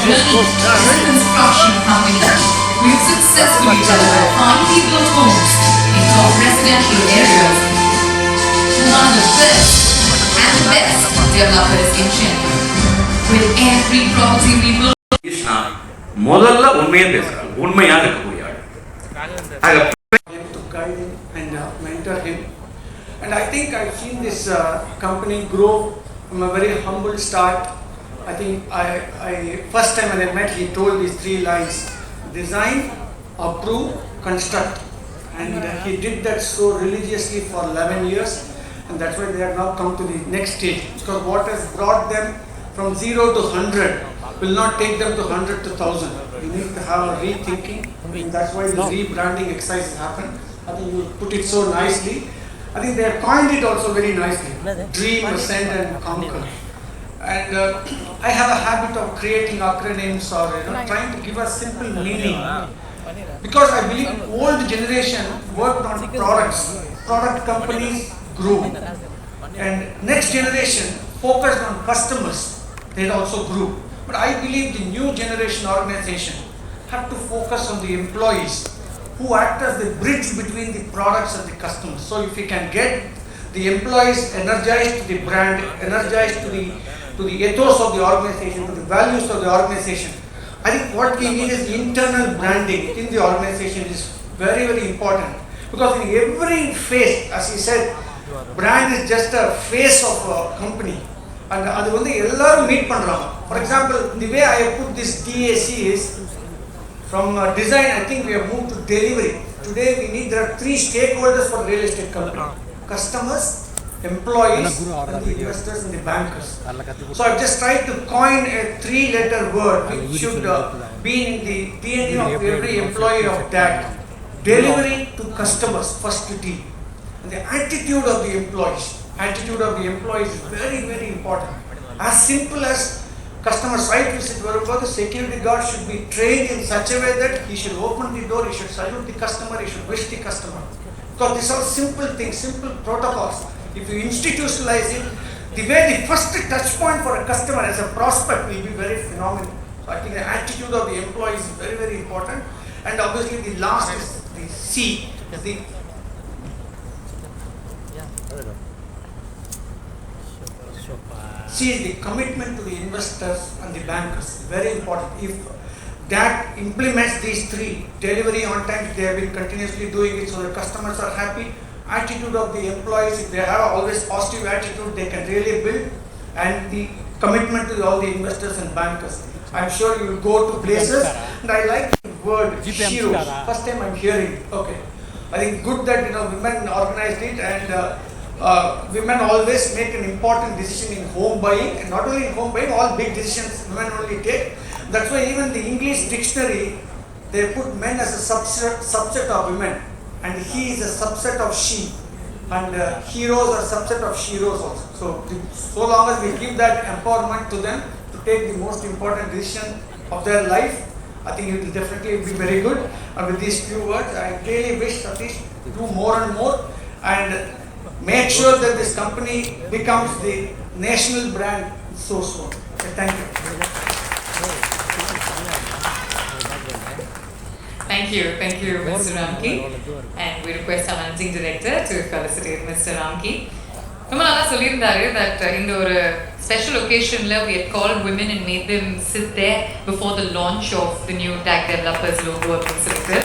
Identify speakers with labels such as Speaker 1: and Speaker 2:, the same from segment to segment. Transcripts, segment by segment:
Speaker 1: a construction company. We've successfully delivered 5 built homes in top residential areas to one of the best and best developers in Chennai. With every property we build.
Speaker 2: முதல்ல உண்மையை பேசுறாங்க, உண்மையா இருக்கக்கூடிய ஆள்.
Speaker 3: To guide him and mentor him. And I think I've seen this company grow from a very humble start. I think I first time when I met, he told these 3 lines: design, approve, construct. And he did that so religiously for 11 years, and that's why they have now come to the next stage. Because what has brought them from 0 to 100 will not take them to 100 to 1000. We need to have a rethinking, and that's why the rebranding exercise has happened. I think you put it so nicely. I think they have coined it also very nicely: dream, ascend, and conquer. And I have a habit of creating acronyms or trying to give a simple meaning, because I believe old generation worked on products. Product companies grew, and next generation focused on customers. They also grew. But I believe the new generation organization have to focus on the employees who act as the bridge between the products and the customers. So if we can get the employees energized to the brand, energized to the ethos of the organization, to the values of the organization, I think what we need is internal branding in the organization is very, very important. Because in every phase, as he said, brand is just a face of a company. And அது வந்து எல்லாரும் meet பண்றாங்க. For example, the way I have put this DAC is from design. I think we have moved to delivery. Today we need, there are 3 stakeholders for real estate company: customers, employees, and the investors and the bankers. So I've just tried to coin a 3-letter word which should be in the DNA of every employee of that. Delivery to customers, first T. And the attitude of the employees. Attitude of the employees is very, very important. As simple as customer site visit, wherever the security guard should be trained in such a way that he should open the door, he should salute the customer, he should wish the customer. Because these are simple things, simple protocols. If you institutionalize it, the way the first touch point for a customer as a prospect will be very phenomenal. So I think the attitude of the employees is very, very important. And obviously the last is the C. C is the commitment to the investors and the bankers. Very important. If that implements these 3, delivery on time, they have been continuously doing it so the customers are happy. Attitude of the employees, if they have always positive attitude, they can really build. And the commitment to all the investors and bankers. I'm sure you will go to places, and I like the word heroes. First time I'm hearing. Okay, I think good that women organized it, and women always make an important decision in home buying, and not only in home buying, all big decisions women only take. That's why even the English dictionary, they put men as a subset of women, and he is a subset of she, and heroes are subset of sheroes also. So long as we give that empowerment to them to take the most important decision of their life, I think it will definitely be very good. And with these few words, I really wish Satish to do more and more, and make sure that this company becomes the national brand so soon. Okay, thank you.
Speaker 1: Thank you, Mr. Ramki. And we request our managing director to felicitate Mr. Ramki. ரொம்ப நல்லா சொல்லியிருந்தாரு that இந்த ஒரு special occasionல we had called women and made them sit there before the launch of the new tag developers logo அப்படின்னு சொல்லிட்டு.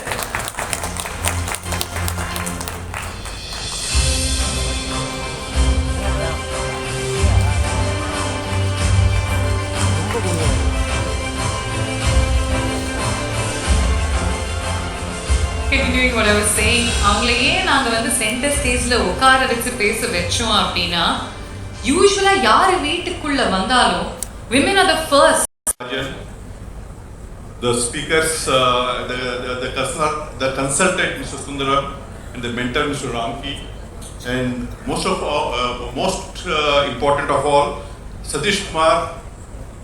Speaker 1: Continuing what I was saying, அவங்களையே நாங்க வந்து சென்டர் ஸ்டேஜ்ல உட்கார வச்சு பேச வெச்சோம் அப்படினா யூசுவலா யார் வீட்டுக்குள்ள வந்தாலும் women are the first.
Speaker 4: The speakers, the consultant Mr. Sundaram and the mentor Mr. Ramki, and most important of all, Satish Kumar,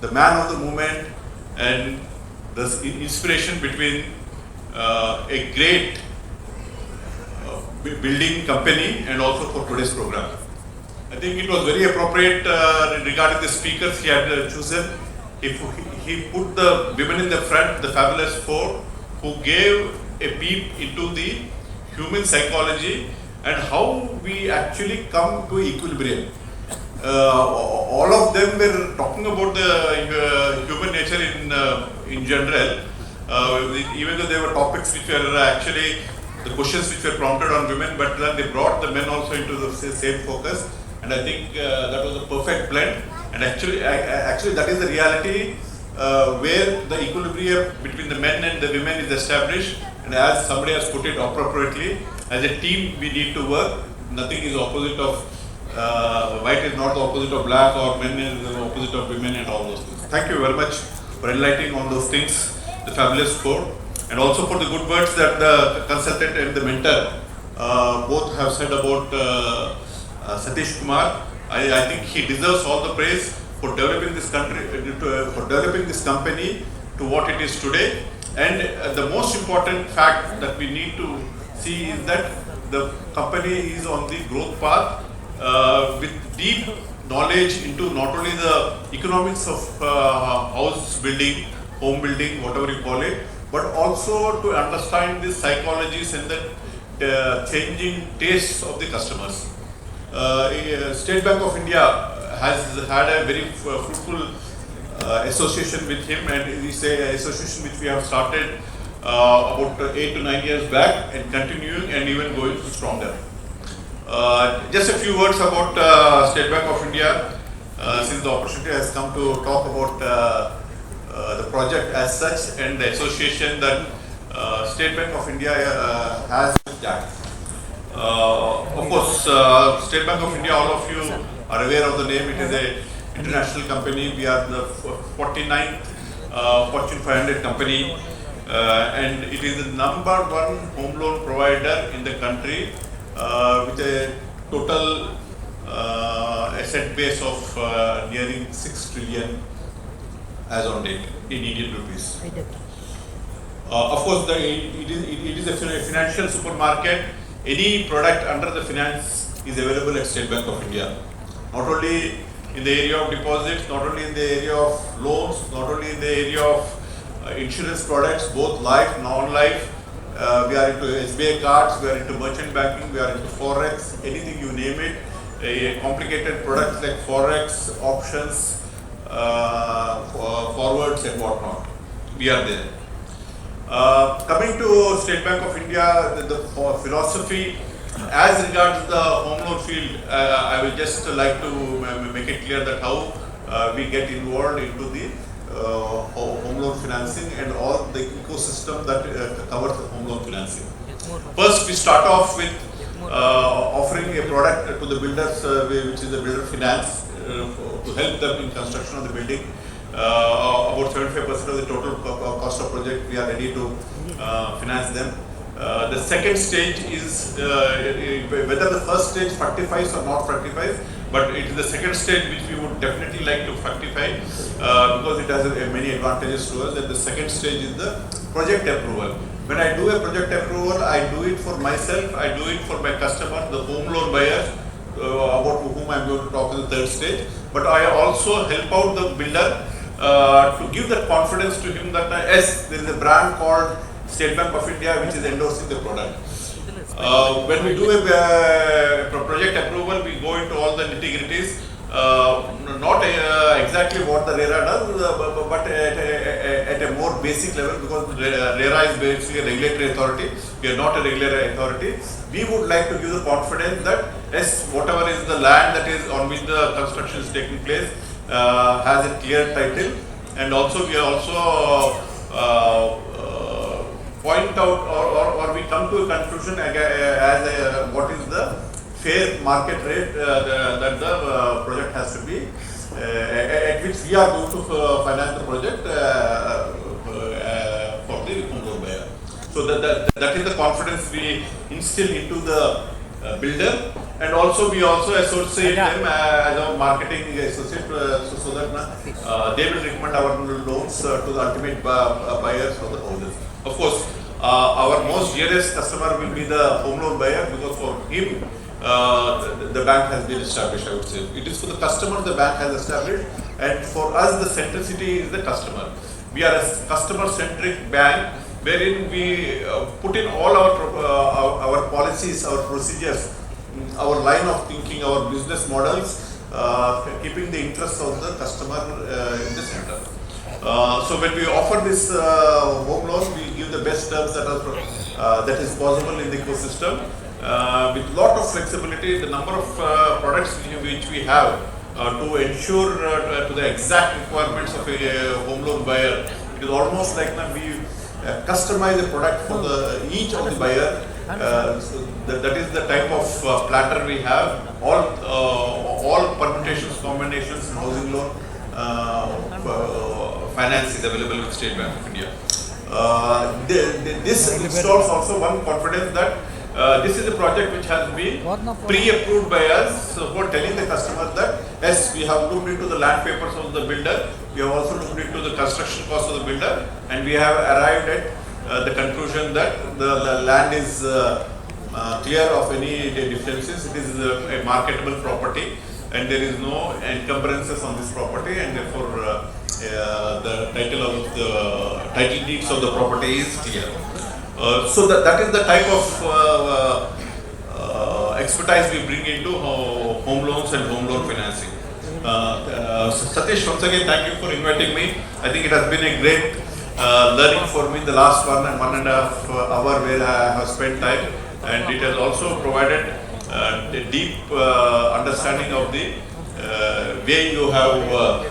Speaker 4: the man of the movement, and the inspiration between a great building company and also for today's program. I think it was very appropriate regarding the speakers he had chosen. he put the women in the front, the fabulous four, who gave a peep into the human psychology and how we actually come to equilibrium. All of them were talking about the human nature in general, even though there were topics which were actually the questions which were prompted on women, but then they brought the men also into the same focus, and I think that was a perfect blend. And actually that is the reality where the equilibrium between the men and the women is established. And as somebody has put it appropriately, as a team we need to work. Nothing is opposite of white is not the opposite of black, or men is the opposite of women, and all those things. Thank you very much for enlightening on those things, the fabulous four, and also for the good words that the consultant and the mentor both have said about Satish Kumar. I think he deserves all the praise for developing this country, for developing this company to what it is today. And the most important fact that we need to see is that the company is on the growth path with deep knowledge into not only the economics of house building, home building, whatever you call it, but also to understand the psychologies and the changing tastes of the customers. State Bank of India has had a very fruitful association with him, and it is an association which we have started about 8 to 9 years back and continuing and even going stronger. Just a few words about State Bank of India, since the opportunity has come to talk about the project as such and the association that State Bank of India has with that. Of course, State Bank of India, all of you are aware of the name. It is an international company. We are the 49th Fortune 500 company, and it is the #1 home loan provider in the country with a total asset base of nearing 6 trillion as on date in Indian rupees. Of course, it is a financial supermarket. Any product under the finance is available at State Bank of India. Not only in the area of deposits, not only in the area of loans, not only in the area of insurance products, both life, non-life. We are into SBI cards, we are into merchant banking, we are into forex, anything you name it. Complicated products like forex, options, forwards and whatnot. We are there. Coming to State Bank of India, the philosophy as regards the home loan field, I will just like to make it clear that how we get involved into the home loan financing and all the ecosystem that covers the home loan financing. First, we start off with offering a product to the builders, which is the builder finance, to help them in construction of the building. About 75% of the total cost of project, we are ready to finance them. The second stage is whether the first stage fructifies or not fructifies, but it is the second stage which we would definitely like to fructify because it has many advantages to us. And the second stage is the project approval. When I do a project approval, I do it for myself, I do it for my customer, the home loan buyers, about whom I am going to talk in the third stage. But I also help out the builder to give that confidence to him that yes, there is a brand called State Bank of India which is endorsing the product. When we do a project approval, we go into all the nitty-gritties, not exactly what the RERA does, but at a more basic level, because RERA is basically a regulatory authority. We are not a regulatory authority. We would like to give the confidence that yes, whatever is the land that is on which the construction is taking place has a clear title, and also we also point out or we come to a conclusion as what is the fair market rate that the project has to be, at which we are going to finance the project for the home loan buyer. So that is the confidence we instill into the builder, and also we also associate them as our marketing associate, so that they will recommend our loans to the ultimate buyers of the houses. Of course, our most dearest customer will be the home loan buyer, because for him the bank has been established, I would say. It is for the customer the bank has established, and for us the centricity is the customer. We are a customer-centric bank wherein we put in all our policies, our procedures, our line of thinking, our business models, keeping the interests of the customer in the center. So when we offer this home loan, we give the best terms that is possible in the ecosystem. With lot of flexibility, the number of products which we have to ensure to the exact requirements of a home loan buyer. It is almost like we customize a product for each of the buyer. So that is the type of platter we have. All permutations, combinations, in housing loan finance is available with State Bank of India. This installs also one confidence that this is a project which has been pre-approved by us, so for telling the customer that yes, we have looked into the land papers of the builder, we have also looked into the construction cost of the builder, and we have arrived at the conclusion that the land is clear of any differences. It is a marketable property and there is no encumbrances on this property, and therefore the title deeds of the property is clear. So that is the type of expertise we bring into home loans and home loan financing. Satish, once again, thank you for inviting me. I think it has been a great learning for me the last 1.5 hour where I have spent time, and it has also provided a deep understanding of the way you have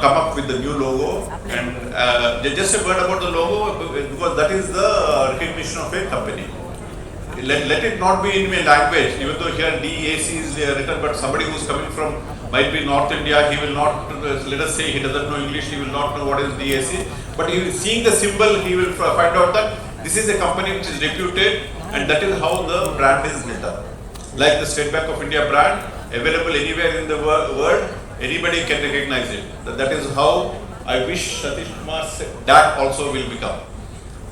Speaker 4: come up with the new logo. And just a word about the logo, because that is the recognition of a company. Let it not be in a language, even though here DAC is written, but somebody who is coming from, might be North India, he will not, let us say he doesn't know English, he will not know what is DAC, but he seeing the symbol, he will find out that this is a company which is reputed, and that is how the brand is built up. Like the State Bank of India brand, available anywhere in the world, anybody can recognize it. That is how I wish Satish Kumar's DAC also will become.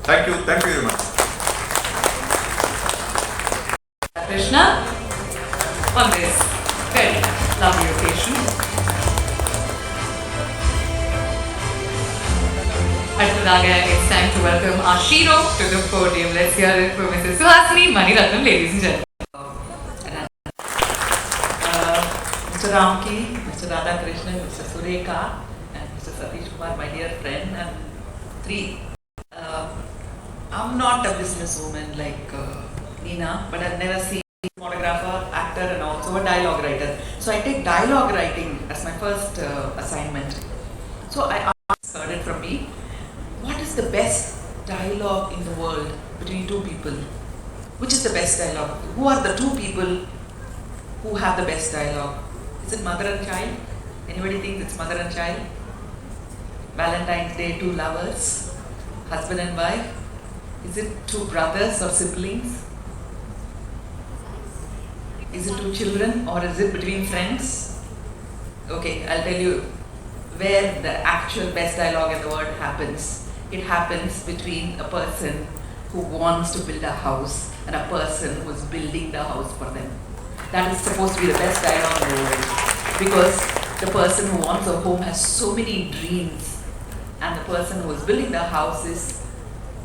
Speaker 4: Thank you very much.
Speaker 1: Radhakrishna, on this very lovely occasion. It's time to welcome our hero to the podium. Let's hear it from Mrs. Suhasini Manirathnam, ladies and gentlemen. Mr. Ramki, Mr. Radhakrishna, Mr. Sureka, and Mr. Satish Kumar, my dear friend, and three. I'm not a businesswoman like Neena, but I've never seen a photographer, actor, and also a dialogue writer. So I take dialogue writing as my first assignment. So I heard it from me. What is the best dialogue in the world between two people? Which is the best dialogue? Who are the two people who have the best dialogue? Is it mother and child? Anybody thinks it's mother and child? Valentine's Day, two lovers? Husband and wife? Is it two brothers or siblings? Is it two children, or is it between friends? Okay, I'll tell you where the actual best dialogue in the world happens. It happens between a person who wants to build a house and a person who is building the house for them. That is supposed to be the best dialogue in the world, because the person who wants a home has so many dreams, and the person who is building the house is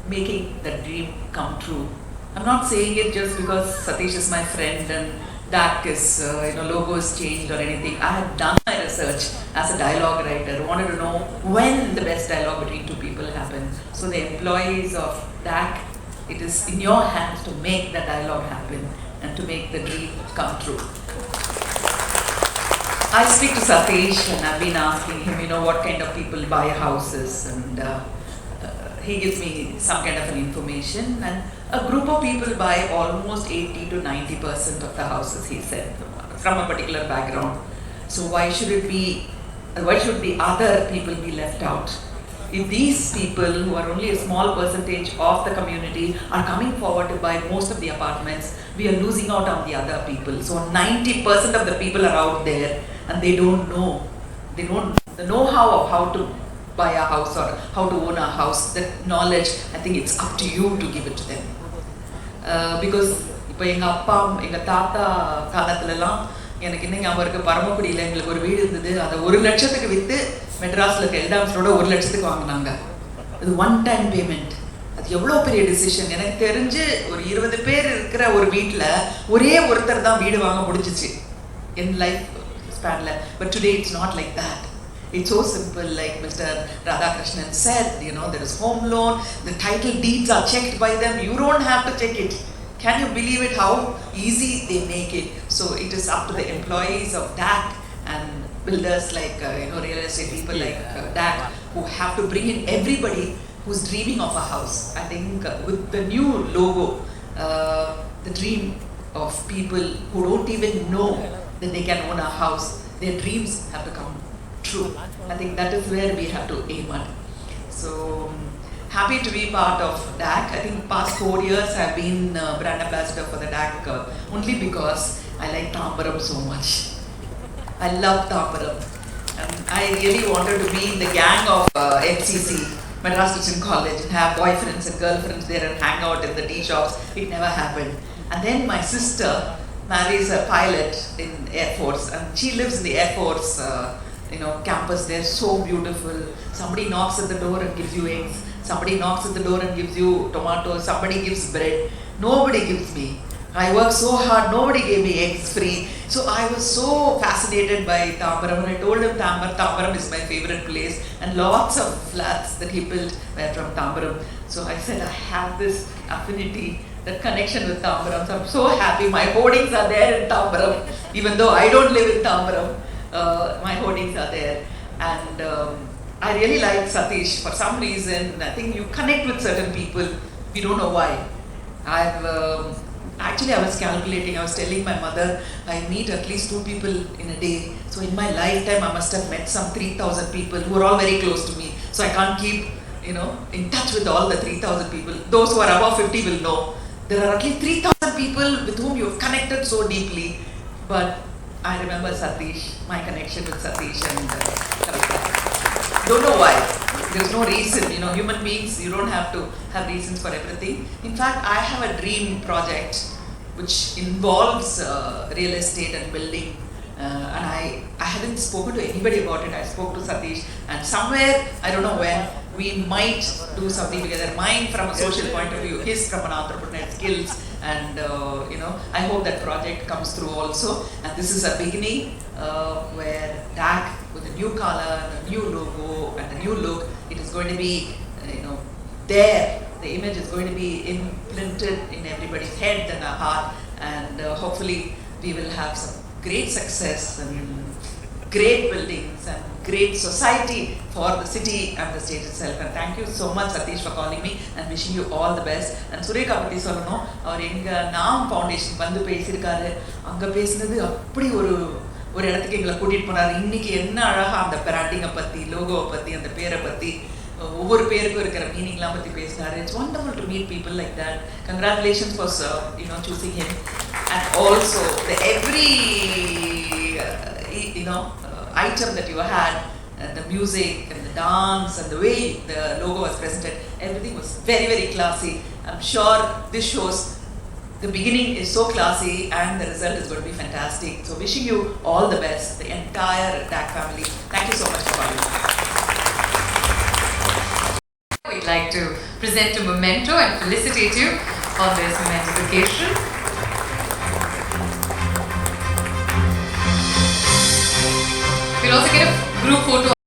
Speaker 1: making the dream come true. I'm not saying it just because Satish is my friend and DAC is, logo is changed or anything. I have done my research as a dialogue writer, wanted to know when the best dialogue between two people happens. So the employees of DAC, it is in your hands to make the dialogue happen and to make the dream come true. I speak to Satish and I've been asking him, what kind of people buy houses, and he gives me some kind of an information, and a group of people buy almost 80 to 90% of the houses, he said, from a particular background. So why should the other people be left out? If these people, who are only a small percentage of the community, are coming forward to buy most of the apartments, we are losing out on the other people. So 90% of the people are out there and they don't know. They don't the know-how of how to buy a house or how to own a house. That knowledge, I think it's up to you to give it to them. Because இப்போ எங்க அப்பா எங்க தாத்தா காலத்துலலாம்
Speaker 5: எனக்கு இன்னும் ஞாபகம் இருக்குது, பரமக்குடியில் எங்களுக்கு ஒரு வீடு இருந்தது, அதை 1 லட்சத்துக்கு விற்று மெட்ராஸில் இருக்க எல்டாம்ஸோட 1 லட்சத்துக்கு வாங்கினாங்க. அது ஒன் டைம் பேமெண்ட். அது எவ்வளோ பெரிய டிசிஷன். எனக்கு தெரிஞ்சு ஒரு 20 பேர் இருக்கிற ஒரு வீட்டில் ஒரே ஒருத்தர் தான் வீடு வாங்க முடிஞ்சிச்சு in life span. But today it's not like that. It's so simple, like Mr. Radhakrishna said, there is home loan, the title deeds are checked by them, you don't have to check it. Can you believe it, how easy they make it? So it is up to the employees of DAC and builders like, real estate people like DAC, who have to bring in everybody who's dreaming of a house. I think with the new logo, the dream of people who don't even know that they can own a house, their dreams have to come true. I think that is where we have to aim at. So happy to be part of DAC. I think past 4 years I've been brand ambassador for the DAC only because I like Tambaram so much. I love Tambaram, and I really wanted to be in the gang of MCC, Madras Christian College, and have boyfriends and girlfriends there and hang out in the tea shops. It never happened. And then my sister marries a pilot in Air Force, and she lives in the Air Force campus. They're so beautiful. Somebody knocks at the door and gives you eggs. Somebody knocks at the door and gives you tomatoes. Somebody gives bread. Nobody gives me. I worked so hard. Nobody gave me eggs free. So I was so fascinated by Tambaram, and I told him Tambaram is my favorite place, and lots of flats that he built were from Tambaram. So I said, I have this affinity, that connection with Tambaram. So I'm so happy. My hoardings are there in Tambaram, even though I don't live in Tambaram. My hoardings are there, and I really like Satish. For some reason, I think you connect with certain people. We don't know why. Actually, I was calculating. I was telling my mother I meet at least 2 people in a day. So in my lifetime, I must have met some 3,000 people who are all very close to me. So I can't keep in touch with all the 3,000 people. Those who are above 50 will know. There are at least 3,000 people with whom you have connected so deeply. But I remember Satish, my connection with Satish and Kavita. Don't know why. There's no reason. Human beings, you don't have to have reasons for everything. In fact, I have a dream project which involves real estate and building. And I haven't spoken to anybody about it. I spoke to Satish, and somewhere, I don't know when, we might do something together. Mine from a social point of view, his from an entrepreneur skills, and I hope that project comes through also. And this is a beginning where DAC with a new color, a new logo, and a new look, it is going to be, there. The image is going to be imprinted in everybody's head and our heart, and hopefully we will have some great success and great buildings and great society for the city and the state itself. And thank you so much, Satish, for calling me, and wishing you all the best. And Sureka பத்தி சொல்லணும், அவர் எங்க நாம் foundation வந்து பேசியிருக்காரு. அங்க பேசினது அப்படி ஒரு இடத்துக்கு எங்களை கூட்டிட்டு போனாரு. இன்னைக்கு என்ன அழகா அந்த பிராண்டிங்கை பத்தி, லோகோவை பத்தி, அந்த பேரை பத்தி, ஒவ்வொரு பேருக்கும் இருக்கிற மீனிங்லாம் பத்தி பேசினாரு. It's wonderful to meet people like that. Congratulations for choosing him. And also every item that you had, the music and the dance and the way the logo was presented, everything was very, very classy. I'm sure this shows the beginning is so classy and the result is going to be fantastic. So wishing you all the best, the entire DAC family. Thank you so much for coming.
Speaker 1: We'd like to present a memento and felicitate you on this momentous occasion. We'll also get a group photo.